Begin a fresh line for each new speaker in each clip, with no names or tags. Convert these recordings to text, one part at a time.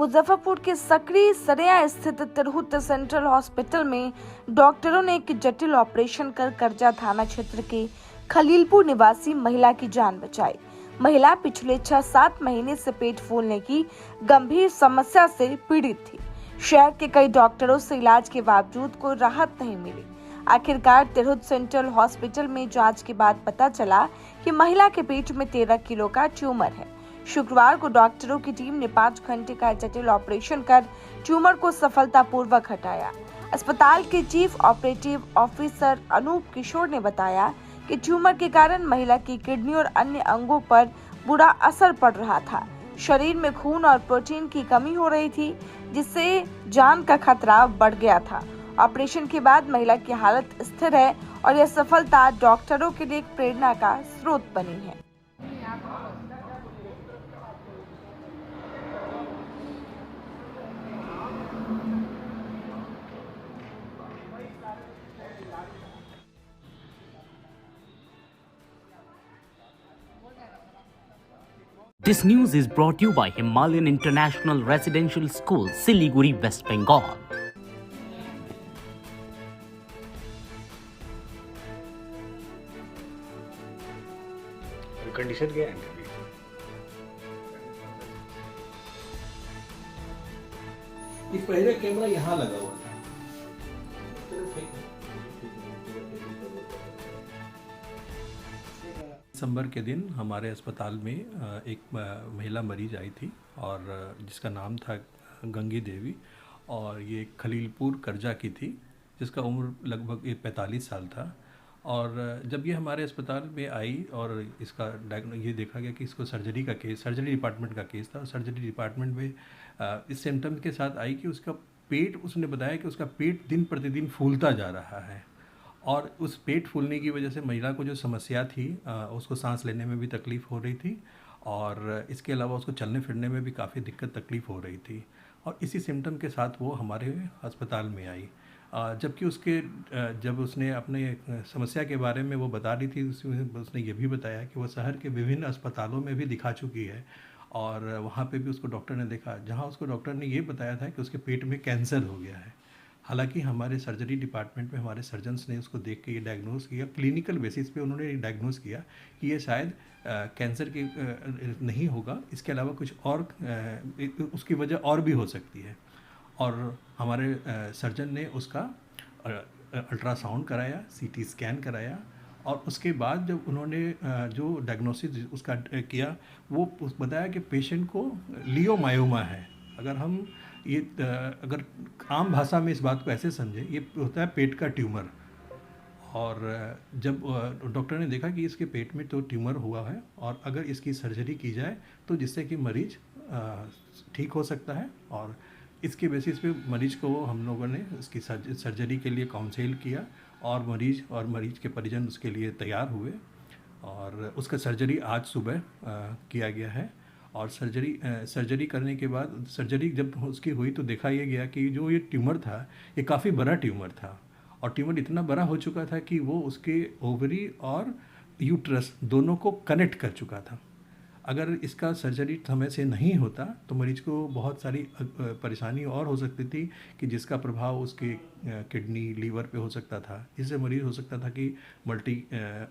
मुजफ्फरपुर के सकरी सरेया स्थित Tirhut central hospital में डॉक्टरों ने एक जटिल ऑपरेशन कर करजा थाना क्षेत्र के खलीलपुर निवासी महिला की जान बचाई। महिला पिछले 6-7 महीने से पेट फूलने की गंभीर समस्या से पीड़ित थी। शहर के कई डॉक्टरों से इलाज के बावजूद कोई राहत नहीं मिली। आखिरकार तिरहुत सेंट्रल हॉस्पिटल में जांच के बाद पता चला कि महिला के पेट में 13 किलो का ट्यूमर है। शुक्रवार को डॉक्टरों की टीम ने 5 घंटे का जटिल ऑपरेशन कर ट्यूमर को सफलतापूर्वक हटाया। अस्पताल के चीफ ऑपरेटिव ऑफिसर अनूप किशोर ने बताया कि ट्यूमर के कारण महिला की किडनी और अन्य अंगों पर बुरा असर पड़ रहा था। शरीर में खून और प्रोटीन की कमी हो रही थी, जिससे जान का खतरा बढ़ गया था। ऑपरेशन के बाद महिला की हालत स्थिर है और यह सफलता डॉक्टरों के लिए एक प्रेरणा का स्रोत बनी है।
This news is brought to you by Himalayan International Residential School, Siliguri, West Bengal.
Condition क्या है?
ये पहले कैमरा यहाँ लगा हुआ था। दिसंबर के दिन हमारे अस्पताल में एक महिला मरीज आई थी और जिसका नाम था गंगी देवी और ये खलीलपुर करजा की थी, जिसका उम्र लगभग 45 साल था। और जब ये हमारे अस्पताल में आई और इसका ये देखा गया कि इसको सर्जरी डिपार्टमेंट का केस था। और सर्जरी डिपार्टमेंट में इस सिम्टम्स के साथ आई कि उसने बताया कि उसका पेट दिन प्रतिदिन फूलता जा रहा है और उस पेट फूलने की वजह से महिला को जो समस्या थी, उसको सांस लेने में भी तकलीफ़ हो रही थी और इसके अलावा उसको चलने फिरने में भी काफ़ी तकलीफ़ हो रही थी। और इसी सिम्टम के साथ वो हमारे अस्पताल में आई। जबकि जब उसने अपने समस्या के बारे में वो बता रही थी, उसने ये भी बताया कि वो शहर के विभिन्न अस्पतालों में भी दिखा चुकी है और वहाँ पे भी उसको डॉक्टर ने देखा, जहाँ उसको डॉक्टर ने ये बताया था कि उसके पेट में कैंसर हो गया है। हालांकि हमारे सर्जरी डिपार्टमेंट में हमारे सर्जन्स ने उसको देख के ये डायग्नोस किया, क्लिनिकल बेसिस पे उन्होंने ये डायग्नोस किया कि ये शायद कैंसर के नहीं होगा, इसके अलावा कुछ और उसकी वजह और भी हो सकती है। और हमारे सर्जन ने उसका अल्ट्रासाउंड कराया, सीटी स्कैन कराया और उसके बाद जब उन्होंने जो डायग्नोसिस उसका किया, वो बताया कि पेशेंट को लियोमायोमा है। अगर आम भाषा में इस बात को ऐसे समझें, ये होता है पेट का ट्यूमर। और जब डॉक्टर ने देखा कि इसके पेट में तो ट्यूमर हुआ है और अगर इसकी सर्जरी की जाए तो जिससे कि मरीज ठीक हो सकता है, और इसके बेसिस पे मरीज को हम लोगों ने इसकी सर्जरी के लिए काउंसिल किया और मरीज के परिजन उसके लिए तैयार हुए और उसका सर्जरी आज सुबह किया गया है। और सर्जरी करने के बाद सर्जरी जब उसकी हुई तो देखा यह गया कि जो ये ट्यूमर था, ये काफ़ी बड़ा ट्यूमर था और ट्यूमर इतना बड़ा हो चुका था कि वो उसके ओवरी और यूट्रस दोनों को कनेक्ट कर चुका था। अगर इसका सर्जरी समय से नहीं होता तो मरीज को बहुत सारी परेशानी और हो सकती थी कि जिसका प्रभाव उसके किडनी, लीवर पे हो सकता था, जिससे मरीज हो सकता था कि मल्टी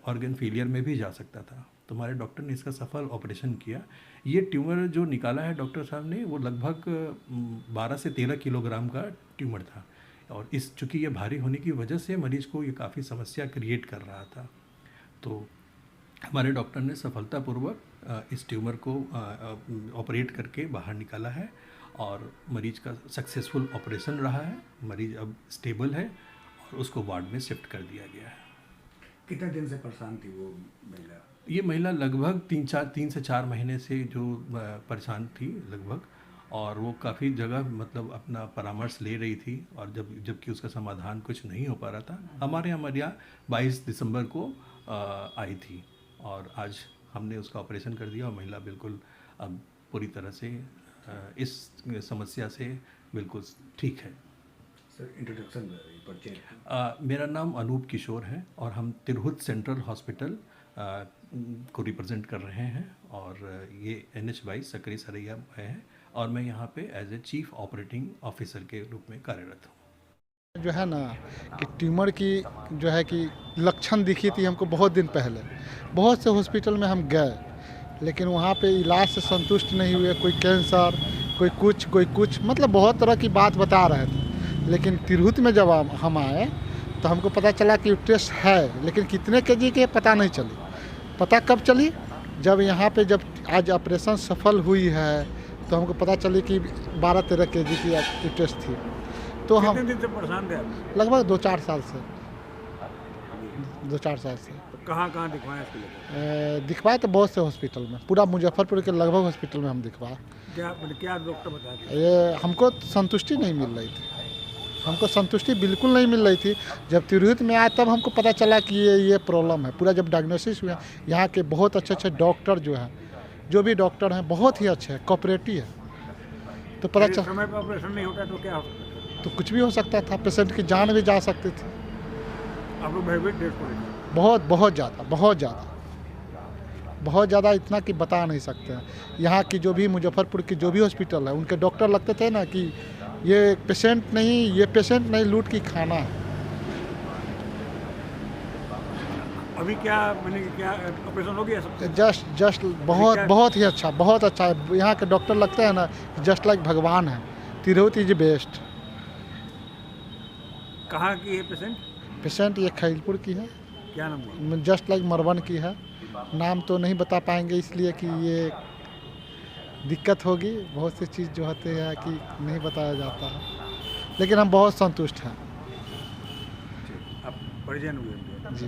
ऑर्गन फेलियर में भी जा सकता था। तो हमारे डॉक्टर ने इसका सफल ऑपरेशन किया। ये ट्यूमर जो निकाला है डॉक्टर साहब ने, वो लगभग 12 से 13 किलोग्राम का ट्यूमर था और चूँकि ये भारी होने की वजह से मरीज को ये काफ़ी समस्या क्रिएट कर रहा था। तो हमारे डॉक्टर ने सफलतापूर्वक इस ट्यूमर को ऑपरेट करके बाहर निकाला है और मरीज का सक्सेसफुल ऑपरेशन रहा है। मरीज अब स्टेबल है और उसको वार्ड में शिफ्ट कर दिया गया है।
कितने दिन से परेशान थी वो महिला?
ये महिला लगभग 3 से 4 महीने से जो परेशान थी लगभग, और वो काफ़ी जगह मतलब अपना परामर्श ले रही थी और जबकि उसका समाधान कुछ नहीं हो पा रहा था। हमारे यहाँ 22 दिसंबर को आई थी और आज हमने उसका ऑपरेशन कर दिया और महिला बिल्कुल अब पूरी तरह से इस समस्या से बिल्कुल ठीक है।
सर, इंट्रोडक्शन परिचय।
मेरा नाम अनूप किशोर है और हम तिरहुत सेंट्रल हॉस्पिटल को रिप्रेजेंट कर रहे हैं और ये NH22 सकरी सरैया है और मैं यहाँ पे as a chief operating officer के रूप में कार्यरत हूँ।
जो है ना कि ट्यूमर की जो है कि लक्षण दिखी थी हमको बहुत दिन पहले। बहुत से हॉस्पिटल में हम गए, लेकिन वहाँ पे इलाज से संतुष्ट नहीं हुए। कोई कैंसर, कोई कुछ मतलब बहुत तरह की बात बता रहे थे। लेकिन तिरहुत में जब हम आए तो हमको पता चला कि यूट्रस है, लेकिन कितने केजी के पता नहीं चली। पता कब चली? जब यहाँ पे जब आज ऑपरेशन सफल हुई है तो हमको पता चली कि 12-13 केजी की यूट्रस थी। तो हम
कितने दिन से परेशान थे आप?
लगभग 2-4 साल से 2-4 साल से
तो कहाँ दिखवाएं इसके लिए?
दिखवाए तो बहुत से हॉस्पिटल में, पूरा मुजफ्फरपुर के लगभग हॉस्पिटल में हम दिखवाए।
क्या डॉक्टर बताते?
ये हमको संतुष्टि नहीं मिल रही थी, हमको संतुष्टि बिल्कुल नहीं मिल रही थी। जब तिरहुत में आए तब हमको पता चला कि ये प्रॉब्लम है। पूरा जब डायग्नोसिस हुआ, यहाँ के बहुत अच्छे डॉक्टर जो हैं, जो भी डॉक्टर हैं बहुत ही अच्छे हैं, कोऑपरेटिव है। तो पता चला
समय पर ऑपरेशन नहीं होता तो क्या हो सकता है?
तो कुछ भी हो सकता था, पेशेंट की जान भी जा सकती थी।
आप लोग भयभीत थे इसको लेकर?
बहुत ज़्यादा, इतना कि बता नहीं सकते हैं। यहाँ की जो भी मुजफ्फरपुर की जो भी हॉस्पिटल है, उनके डॉक्टर लगते थे ना कि ये पेशेंट नहीं लूट की खाना है।
अभी क्या ऑपरेशन हो गया सबसे?
जस्ट बहुत ही अच्छा, बहुत अच्छा है। यहाँ के डॉक्टर लगते हैं ना जस्ट लाइक भगवान है। Tirhut is best.
कहाँ की है पेशेंट?
पेशेंट ये खलीलपुर की है,
क्या नाम हुआ?
जस्ट लाइक मरवन की है। नाम तो नहीं बता पाएंगे इसलिए कि ये दिक्कत होगी। बहुत सी चीज़ जो होते हैं कि नहीं बताया जाता है, लेकिन हम बहुत संतुष्ट हैं।
आप परिजन हुए?
जी।